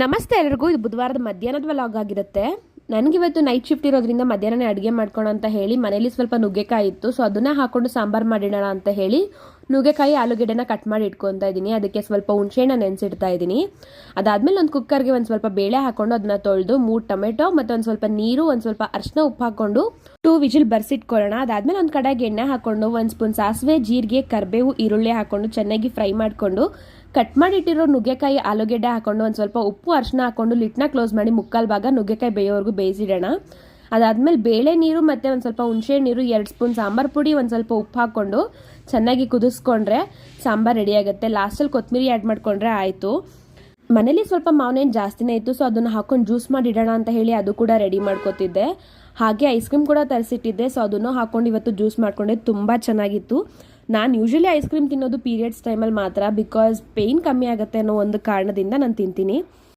ನಮಸ್ತೆ ಎಲ್ಲರಿಗೂ. ಇದು ಬುಧವಾರದ ಮಧ್ಯಾಹ್ನದ ವ್ಲಾಗ್ ಆಗಿರುತ್ತೆ. ನನಗಿವತ್ತು ನೈಟ್ ಶಿಫ್ಟ್ ಇರೋದ್ರಿಂದ ಮಧ್ಯಾಹ್ನನೇ ಅಡುಗೆ ಮಾಡ್ಕೋಣ ಅಂತ ಹೇಳಿ ಮನೇಲಿ ಸ್ವಲ್ಪ ನುಗ್ಗೆಕಾಯಿ ಇತ್ತು. ಸೊ ಅದನ್ನ ಹಾಕೊಂಡು ಸಾಂಬಾರು ಮಾಡಿಡೋಣ ಅಂತ ಹೇಳಿ ನುಗ್ಗೆಕಾಯಿ ಆಲೂಗೆಡ್ಡೆನ ಕಟ್ ಮಾಡಿ ಇಟ್ಕೊತಾ ಇದ್ದೀನಿ. ಅದಕ್ಕೆ ಸ್ವಲ್ಪ ಹುಣಸೆಹಣ್ಣ ನೆನೆಸಿಡ್ತಾ ಇದ್ದೀನಿ. ಅದಾದ್ಮೇಲೆ ಒಂದು ಕುಕ್ಕರ್ಗೆ ಒಂದು ಸ್ವಲ್ಪ ಬೇಳೆ ಹಾಕೊಂಡು ಅದನ್ನ ತೊಳೆದು 3 ಟೊಮೆಟೊ ಮತ್ತು ಒಂದು ಸ್ವಲ್ಪ ನೀರು, ಒಂದು ಸ್ವಲ್ಪ ಅರಿಶಿನ, ಉಪ್ಪು ಹಾಕೊಂಡು 2 ವಿಜಿಲ್ ಬರ್ಸಿಟ್ಕೊಳ್ಳೋಣ. ಅದಾದ್ಮೇಲೆ ಒಂದು ಕಡೆಗೆ ಎಣ್ಣೆ ಹಾಕೊಂಡು 1 ಸ್ಪೂನ್ ಸಾಸಿವೆ, ಜೀರಿಗೆ, ಕರಿಬೇವು, ಈರುಳ್ಳಿ ಹಾಕೊಂಡು ಚೆನ್ನಾಗಿ ಫ್ರೈ ಮಾಡಿಕೊಂಡು ಕಟ್ ಮಾಡಿಟ್ಟಿರೋ ನುಗ್ಗೆಕಾಯಿ ಆಲೂಗೆಡ್ಡೆ ಹಾಕೊಂಡು ಒಂದು ಸ್ವಲ್ಪ ಉಪ್ಪು ಅರಿಶಿನ ಹಾಕೊಂಡು ಲಿಟ್ನ ಕ್ಲೋಸ್ ಮಾಡಿ ಮುಕ್ಕಾಲು ಭಾಗ ನುಗ್ಗೆಕಾಯಿ ಬೇಯೋವರೆಗೂ ಬೇಯಿಸಿಡೋಣ. ಅದಾದ್ಮೇಲೆ ಬೇಳೆ ನೀರು ಮತ್ತು ಒಂದು ಸ್ವಲ್ಪ ಹುಣಸೆ ನೀರು, 2 ಸ್ಪೂನ್ ಸಾಂಬಾರು ಪುಡಿ, ಒಂದು ಸ್ವಲ್ಪ ಉಪ್ಪು ಹಾಕ್ಕೊಂಡು ಚೆನ್ನಾಗಿ ಕುದಿಸ್ಕೊಂಡ್ರೆ ಸಾಂಬಾರು ರೆಡಿ ಆಗುತ್ತೆ. ಲಾಸ್ಟಲ್ಲಿ ಕೊತ್ತಂಬರಿ ಆ್ಯಡ್ ಮಾಡ್ಕೊಂಡ್ರೆ ಆಯಿತು. ಮನೇಲಿ ಸ್ವಲ್ಪ ಮಾವಿನ ಜಾಸ್ತಿನೇ ಇತ್ತು, ಸೊ ಅದನ್ನು ಹಾಕೊಂಡು ಜ್ಯೂಸ್ ಮಾಡಿಡೋಣ ಅಂತ ಹೇಳಿ ಅದು ಕೂಡ ರೆಡಿ ಮಾಡ್ಕೊತಿದ್ದೆ. ಹಾಗೆ ಐಸ್ ಕ್ರೀಮ್ ಕೂಡ ತರಿಸಿಟ್ಟಿದ್ದೆ, ಸೊ ಅದನ್ನು ಹಾಕೊಂಡು ಇವತ್ತು ಜ್ಯೂಸ್ ಮಾಡ್ಕೊಂಡೆ. ತುಂಬ ಚೆನ್ನಾಗಿತ್ತು. ನಾನು ಯೂಶಲಿ ಐಸ್ ಕ್ರೀಮ್ ತಿನ್ನೋದು ಪೀರಿಯಡ್ಸ್ ಟೈಮಲ್ಲಿ ಮಾತ್ರ, ಬಿಕಾಸ್ ಪೇಯ್ನ್ ಕಮ್ಮಿ ಆಗುತ್ತೆ ಅನ್ನೋ ಒಂದು ಕಾರಣದಿಂದ ನಾನು ತಿಂತೀನಿ.